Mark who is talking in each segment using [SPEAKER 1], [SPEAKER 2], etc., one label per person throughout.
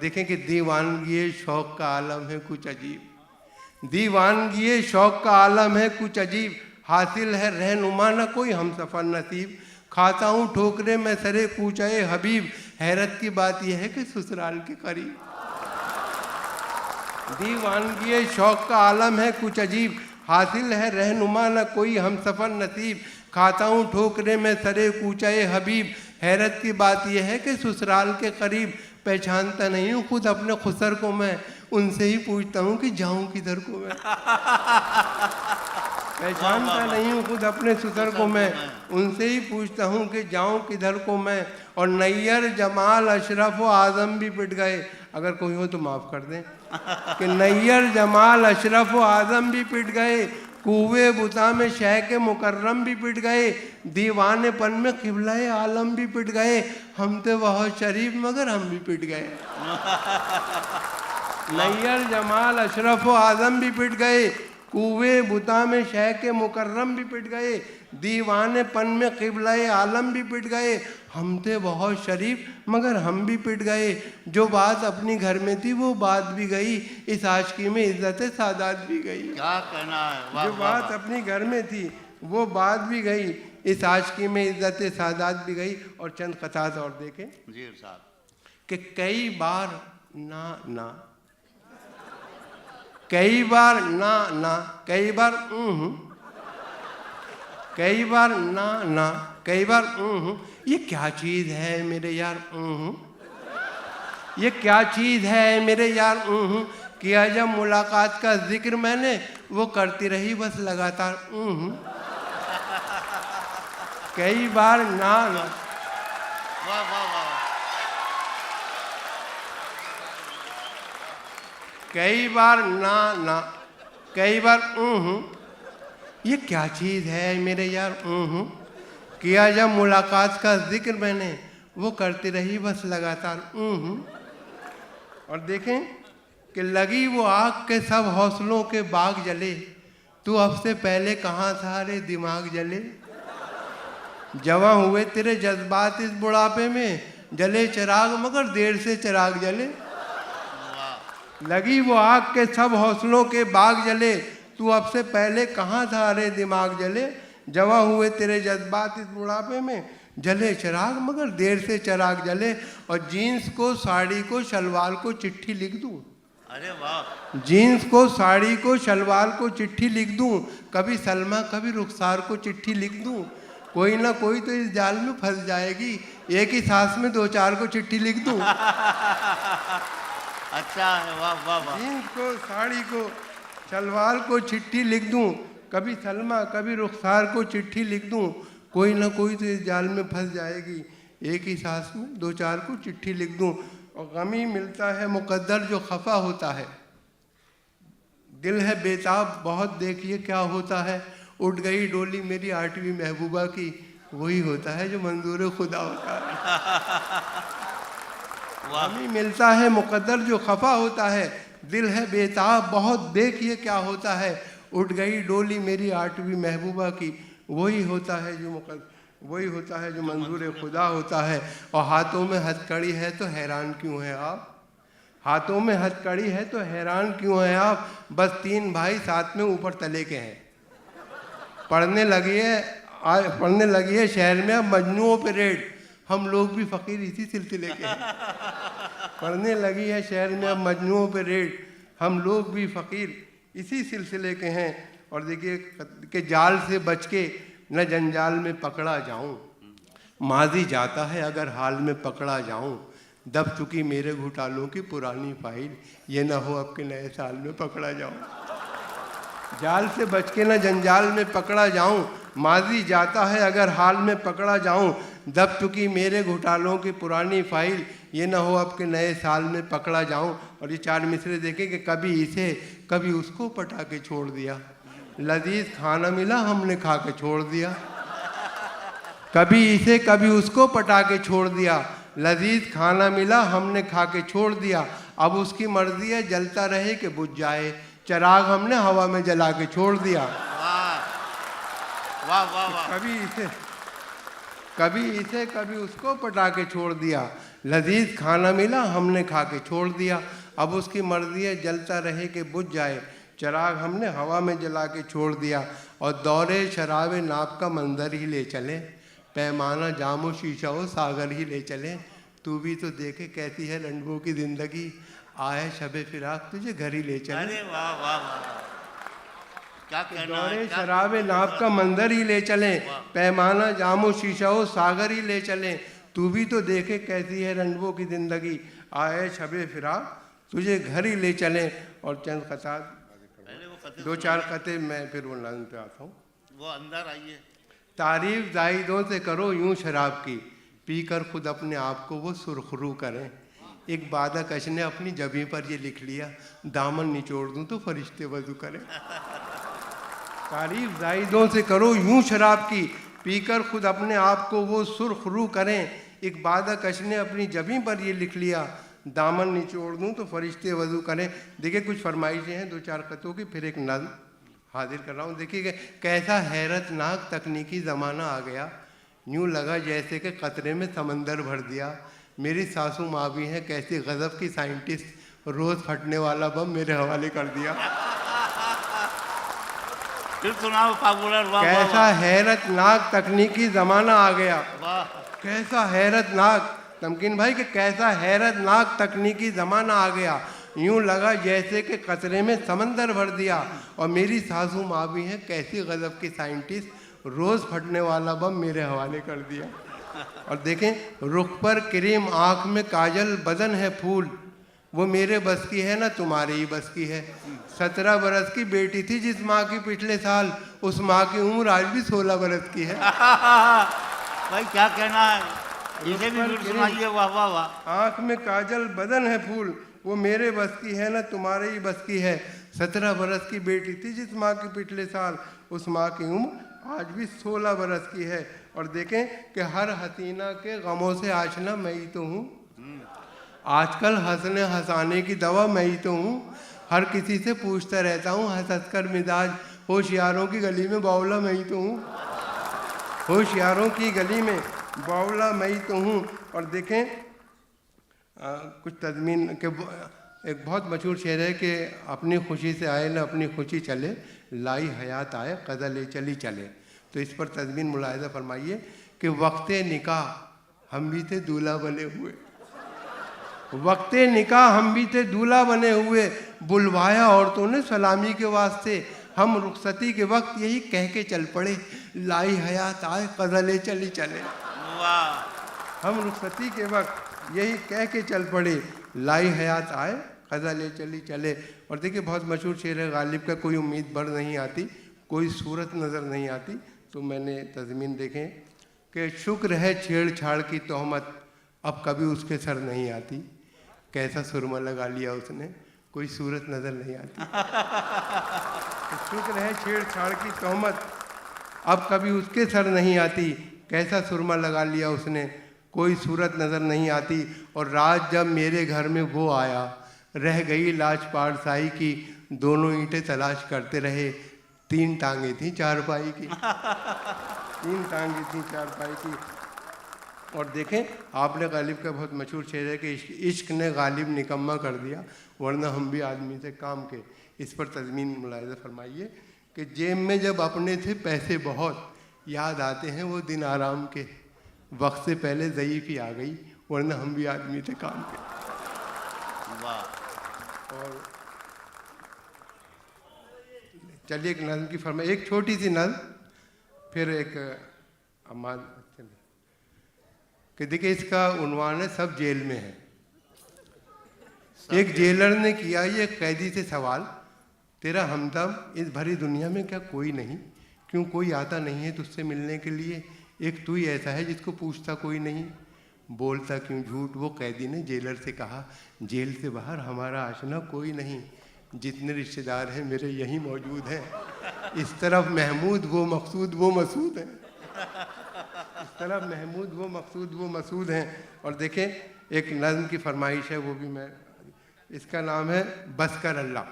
[SPEAKER 1] देखें कि दीवानगी शौक का आलम है कुछ अजीब, दीवानगी शौक का आलम है कुछ अजीब, हासिल है रहनुमा न कोई हम सफ़र नसीब, खाता हूँ ठोकरे में सरे कूचाए हबीब, हैरत की बात यह है कि ससुराल के करीब। दीवानगी शौक का आलम है कुछ अजीब, हासिल है रहनुमा न कोई हम सफ़र नसीब, खाता हूँ ठोकरे में सरे कूचाए हबीब, हैरत की बात यह है कि ससुराल के करीब। पहचानता नहीं हूँ खुद अपने खुसर को मैं, उनसे ही पूछता हूँ कि जाऊँ किधर को मैं। पहचानता नहीं हूँ खुद अपने ससुर को मैं, उनसे ही पूछता हूँ कि जाऊँ किधर को मैं। और नैयर जमाल अशरफ व आज़म भी पिट गए, अगर कोई हो तो माफ़ कर दें, कि नैयर जमाल अशरफ व आज़म भी पिट गए, कुए बुता में शेख मुकर्रम भी पिट गए, दीवानेपन में क़िबला-ए आलम भी पिट गए, हम थे बहुत शरीफ मगर हम भी पिट गए। नैयर जमाल अशरफ व आज़म भी पिट गए, कुए बुता में शेख मुकर्रम भी पिट गए, दीवानेपन में क़िबला-ए आलम भी पिट गए, हम थे बहुत शरीफ मगर हम भी पिट गए। जो बात अपनी घर में थी वो बात भी गई, इस आशिकी में इज़्ज़त सादात भी गई।
[SPEAKER 2] क्या कहना है।
[SPEAKER 1] जो बात अपनी घर में थी वो बात भी गई, इस आशिकी में इज़्ज़त सादात भी गई। और चंद क़तात और देखें
[SPEAKER 2] जी साहब,
[SPEAKER 1] कि कई बार ना, कई बार ना, कई बार कई बार ना, कई बार ये क्या चीज़ है मेरे यार, ये क्या चीज़ है मेरे यार, किया जब मुलाकात का जिक्र मैंने, वो करती रही बस लगातार कई बार ना।
[SPEAKER 2] वाह वाह वाह,
[SPEAKER 1] कई बार ना, कई बार ये क्या चीज़ है मेरे यार, किया जब मुलाकात का जिक्र मैंने, वो करती रही बस लगातार और देखें कि लगी वो आग के सब हौसलों के बाग जले, तू अब से पहले कहाँ था रे दिमाग जले, जवां हुए तेरे जज्बात इस बुढ़ापे में, जले चिराग मगर देर से चिराग जले। लगी वो आग के सब हौसलों के बाग जले, तू अब से पहले कहाँ था रे दिमाग जले, जवां हुए तेरे जज्बात इस बुढ़ापे में, जले चिराग मगर देर से चिराग जले। और जीन्स को साड़ी को शलवार को चिट्ठी लिख दूँ,
[SPEAKER 2] अरे वाह,
[SPEAKER 1] जीन्स को साड़ी को शलवार को चिट्ठी लिख दूँ, कभी सलमा कभी रुखसार को चिट्ठी लिख दूँ, कोई ना कोई तो इस जाल में फंस जाएगी, एक ही सांस में दो चार को चिट्ठी लिख दूँ।
[SPEAKER 2] अच्छा है, वाह वाह वाह।
[SPEAKER 1] जीन्स को साड़ी को शलवार को चिट्ठी लिख दूँ, कभी सलमा कभी रुखसार को चिट्ठी लिख दूँ, कोई ना कोई तो इस जाल में फंस जाएगी, एक ही सांस में दो चार को चिट्ठी लिख दूँ। और गमी मिलता है मुकद्दर जो खफा होता है, दिल है बेताब बहुत देखिए क्या होता है, उठ गई डोली मेरी 8वीं महबूबा की, वही होता है जो मंजूर खुदा होता है। गमी मिलता है मुकद्दर जो खफा होता है, दिल है बेताब बहुत देखिए क्या होता है, उठ गई डोली मेरी 8वीं महबूबा की, वही होता है जो मंजूर खुदा होता है। और हाथों में हथकड़ी है तो हैरान क्यों है आप, हाथों में हथकड़ी है तो हैरान क्यों है आप, बस 3 भाई साथ में ऊपर तले के हैं, पढ़ने लगी है शहर में अब मजनुओं पे रेड, हम लोग भी फ़कीर इसी सिलसिले के हैं। पढ़ने लगी है शहर में अब मजनुओं पे रेड, हम लोग भी फ़कीर इसी सिलसिले के हैं। और देखिए कि जाल से बच के न जंजाल में पकड़ा जाऊं, माजी जाता है अगर हाल में पकड़ा जाऊं, दब चुकी मेरे घोटालों की पुरानी फाइल, ये ना हो अब के नए साल में पकड़ा जाऊं। जाल से बच के न जंजाल में पकड़ा जाऊं, माजी जाता है अगर हाल में पकड़ा जाऊं, दब चुकी मेरे घोटालों की पुरानी फाइल, ये ना हो अब के नए साल में पकड़ा जाऊं। और ये 4 मिसरे देखें कि कभी इसे कभी उसको पटा के छोड़ दिया, लजीज खाना मिला हमने खा के छोड़ दिया, कभी इसे कभी उसको पटा के छोड़ दिया, लजीज खाना मिला हमने खा के छोड़ दिया, अब उसकी मर्जी है जलता रहे कि बुझ जाए, चिराग हमने हवा में जला के छोड़ दिया।
[SPEAKER 2] वाह वाह वाह,
[SPEAKER 1] कभी इसे कभी उसको पटा के छोड़ दिया, लजीज खाना मिला हमने खा के छोड़ दिया, अब उसकी मर्जी है जलता रहे कि बुझ जाए, चिराग हमने हवा में जला के छोड़ दिया। और दौरे शराबे नाप का मंजर ही ले चले, पैमाना जामो शीशा हो सागर ही ले चले, तू भी तो देखे कैसी है रंडवों की जिंदगी, आए शबे फिराक तुझे घर ही ले चले।
[SPEAKER 2] अरे वाह वाह वाह, क्या कहना है,
[SPEAKER 1] दौरे
[SPEAKER 2] क्या
[SPEAKER 1] शराबे नाप का मंजर ही ले चले, पैमाना जामो शीशा हो सागर ही ले चले, तू भी तो देखे कैसी है रंडवों की जिंदगी, आए शबे फिराक तुझे घर ही ले चले। और चंद खतार
[SPEAKER 2] पहले वो कते
[SPEAKER 1] दो चार कते मैं फिर वो नज़्म पे आता हूँ।
[SPEAKER 2] वो अंदर आइए।
[SPEAKER 1] तारीफ जाहिदों से करो यूं शराब की, पीकर खुद अपने आप को वो सुरखरू करें, एक बादकश ने अपनी जबी पर ये लिख लिया, दामन निचोड़ दूं तो फरिश्ते वजू करें। तारीफ जाहिदों से करो यूं शराब की, पीकर खुद अपने आप को वो सुरखरू करें, एक बादकश ने अपनी जबी पर ये लिख लिया, दामन निचोड़ दूं तो फरिश्ते वजू करें। देखिए कुछ फरमाइशें हैं दो चार कतों की, फिर एक नज़्म हाजिर कर रहा हूँ। देखिए कैसा हैरतनाक तकनीकी ज़माना आ गया, यूँ लगा जैसे कि कतरे में समंदर भर दिया, मेरी सासू माँ भी हैं कैसी गज़ब की साइंटिस्ट, रोज़ फटने वाला बम मेरे हवाले कर दिया।
[SPEAKER 2] फिर सुनाओ पॉपुलर। वाह वाह
[SPEAKER 1] कैसा हैरतनाक तकनीकी ज़माना आ गया,
[SPEAKER 2] वाह,
[SPEAKER 1] कैसा हैरतनाक, तमकीन भाई कि कैसा हैरतनाक तकनीकी ज़माना आ गया, यूँ लगा जैसे कि कचरे में समंदर भर दिया, और मेरी सासू माँ भी हैं कैसी गज़ब की साइंटिस्ट, रोज़ फटने वाला बम मेरे हवाले कर दिया। और देखें रुख पर क्रीम आँख में काजल बदन है फूल, वो मेरे बस की है ना तुम्हारे ही बस की है, 17 बरस की बेटी थी जिस माँ की पिछले साल, उस माँ की उम्र आज भी 16 बरस की है।
[SPEAKER 2] भाई क्या कहना है, इसे भी फिर सुनाइए। वाह वाह वाह,
[SPEAKER 1] आँख में काजल बदन है फूल, वो मेरे बस की है ना तुम्हारे ही बस की है, 17 बरस की बेटी थी जिस माँ की पिछले साल, उस माँ की उम्र आज भी 16 बरस की है। और देखें कि हर हसीना के गमों से आशना मैं ही तो हूँ, आजकल हंसने हंसाने की दवा मैं ही तो हूँ, हर किसी से पूछता रहता हूँ हंस हंस कर मिजाज, होशियारों की गली में बावला मैं ही तो हूँ, होशियारों की गली में बावला मैं ही तो हूँ। और देखें कुछ तज़मीन के एक बहुत मशहूर शेर है कि अपनी खुशी से आए न अपनी खुशी चले, लाई हयात आए कज़ा ले चली चले। तो इस पर तज़मीन मुलाहिज़ा फरमाइए कि वक्ते निकाह हम भी थे दूल्हा बने हुए, वक्ते निकाह हम भी थे दूल्हा बने हुए, बुलवाया औरतों ने सलामी के वास्ते, हम रुखसती के वक्त यही कह के चल पड़े, लाई हयात आए कज़ा ले चली चले।
[SPEAKER 2] वाह,
[SPEAKER 1] हम रुखसती के वक्त यही कह के चल पड़े, लाई हयात आए कज़ा ले चली चले। और देखिए बहुत मशहूर शेर है गालिब का, कोई उम्मीद बढ़ नहीं आती कोई सूरत नज़र नहीं आती। तो मैंने तज़मीन देखें कि शुक्र है छेड़छाड़ की तोहमत अब कभी उसके सर नहीं आती, कैसा सुरमा लगा लिया उसने कोई सूरत नज़र नहीं आती। तो शुक्र है छेड़छाड़ की तोहमत अब कभी उसके सर नहीं आती, कैसा सुरमा लगा लिया उसने कोई सूरत नज़र नहीं आती। और रात जब मेरे घर में वो आया, रह गई लाश पारसाई की, दोनों ईंटें तलाश करते रहे, 3 टांगें थी चारपाई की, 3 टांगें थी चारपाई की। और देखें आपने गालिब का बहुत मशहूर शेर है कि इश्क ने गालिब निकम्मा कर दिया वरना हम भी आदमी से काम के। इस पर तज़मीन मुलाहिज़ा फरमाइए कि जेब में जब अपने थे पैसे बहुत, याद आते हैं वो दिन आराम के, वक्त से पहले ज़ईफ़ी आ गई वरना हम भी आदमी थे काम के।
[SPEAKER 2] वाह,
[SPEAKER 1] और चलिए एक नज़्म की फरमा, एक छोटी सी नज़्म फिर एक अमाल कि देखिए इसका उन्वान है सब जेल में है। एक जेलर ने किया ये कैदी से सवाल, तेरा हमदम इस भरी दुनिया में क्या कोई नहीं, क्यों कोई आता नहीं है तुझसे मिलने के लिए, एक तू ही ऐसा है जिसको पूछता कोई नहीं, बोलता क्यों झूठ। वो कैदी ने जेलर से कहा, जेल से बाहर हमारा आशना कोई नहीं, जितने रिश्तेदार हैं मेरे यहीं मौजूद हैं, इस तरफ महमूद वो मकसूद वो मसूद हैं, इस तरफ महमूद वो मकसूद वो मसूद हैं। और देखें एक नज़्म की फरमाइश है वो भी मैं, इसका नाम है बस कर अल्लाह।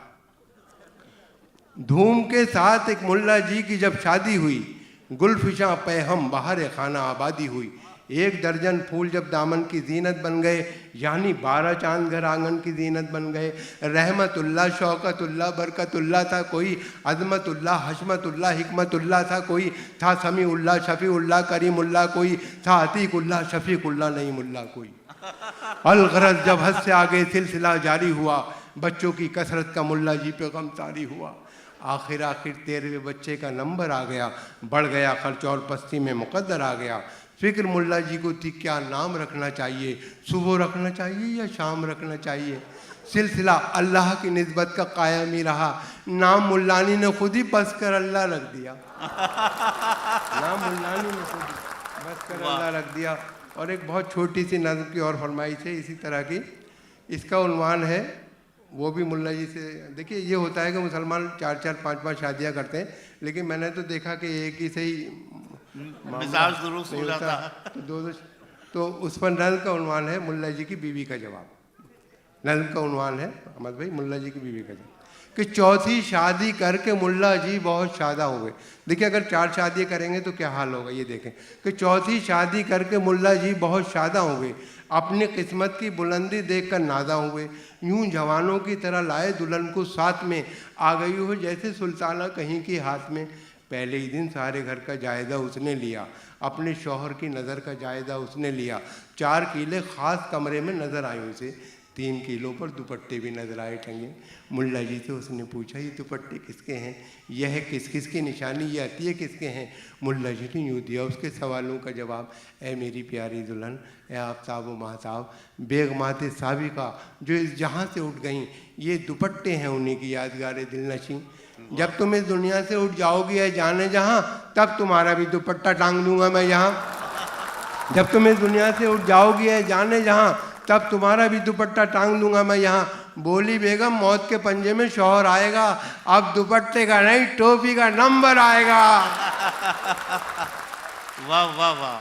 [SPEAKER 1] धूम के साथ एक मुल्ला जी की जब शादी हुई, गुलफिशा पैहम बाहर खाना आबादी हुई, एक दर्जन फूल जब दामन की जीनत बन गए, यानी 12 चांद घर आंगन की जीनत बन गए। रहमतुल्लाह, शौकतुल्लाह, बरकतुल्लाह था कोई, अज़मतुल्लाह, हशमतुल्लाह, हिकमतुल्लाह था कोई, था समीउल्लाह, शफीउल्लाह, करीमुल्लाह कोई, था अतीकुल्लाह, शफीकुल्लाह, नहीं मुल्ला कोई। अलगरज जब हद से आगे सिलसिला जारी हुआ, बच्चों की कसरत का मुल्ला जी पे गम तारी हुआ। आखिर 13वें बच्चे का नंबर आ गया, बढ़ गया खर्च और पस्ती में मुकद्दर आ गया। फिक्र मुल्ला जी को थी क्या नाम रखना चाहिए, सुबह रखना चाहिए या शाम रखना चाहिए। सिलसिला अल्लाह की निस्बत का कायम ही रहा, नाम मुल्लानी ने खुद ही बस कर अल्लाह रख दिया। नाम मुल्लानी ने खुद बस कर अल्लाह रख दिया। और एक बहुत छोटी सी नज़्म की और फरमाइश है इसी तरह की, इसका उन्वान है, वो भी मुल्ला जी से। देखिए ये होता है कि मुसलमान 4-4, 5-5 शादियाँ करते हैं, लेकिन मैंने तो देखा कि एक ही से ही
[SPEAKER 2] मिजाज दुरुस्त हो जाता है।
[SPEAKER 1] तो दो तो उस पर नज़्म का उन्वान है मुल्ला जी की बीवी का जवाब। नज़्म का उन्वान है अहमद भाई, मुल्ला जी की बीवी का जवाब कि चौथी शादी करके मुल्ला जी बहुत शादा हो गए। देखिए अगर 4 शादियाँ करेंगे तो क्या हाल होगा, ये देखें कि चौथी शादी करके मुल्ला जी बहुत शादा हो गए, अपनी किस्मत की बुलंदी देखकर नादा हुए। यूं जवानों की तरह लाए दुल्हन को साथ में, आ गई हो जैसे सुल्ताना कहीं की हाथ में। पहले ही दिन सारे घर का जायज़ा उसने लिया, अपने शौहर की नज़र का जायज़ा उसने लिया। 4 किले ख़ास कमरे में नज़र आए उसे, 3 किलों पर दुपट्टे भी नजर आए टंगे। मुल्ला जी से उसने पूछा ये दुपट्टे किसके हैं, यह किस किस की निशानी, ये अतिये किसके हैं। मुल्ला जी ने यूँ दिया उसके सवालों का जवाब, ए मेरी प्यारी दुल्हन, ए आफ्ताब व महताब, बेगमाते साबिका जो इस जहाँ से उठ गईं, ये दुपट्टे हैं उन्हीं की यादगार दिलनशीं। जब तुम इस दुनिया से उठ जाओगी है जाने जहाँ, तब तुम्हारा भी दुपट्टा टांग दूंगा मैं यहाँ। जब तुम इस दुनिया से उठ जाओगी है जाने जहाँ, तब तुम्हारा भी दुपट्टा टांग दूंगा मैं यहाँ। बोली बेगम मौत के पंजे में शौहर आएगा, अब दुपट्टे का नहीं टोपी का नंबर आएगा।
[SPEAKER 2] वाह वाह वाह।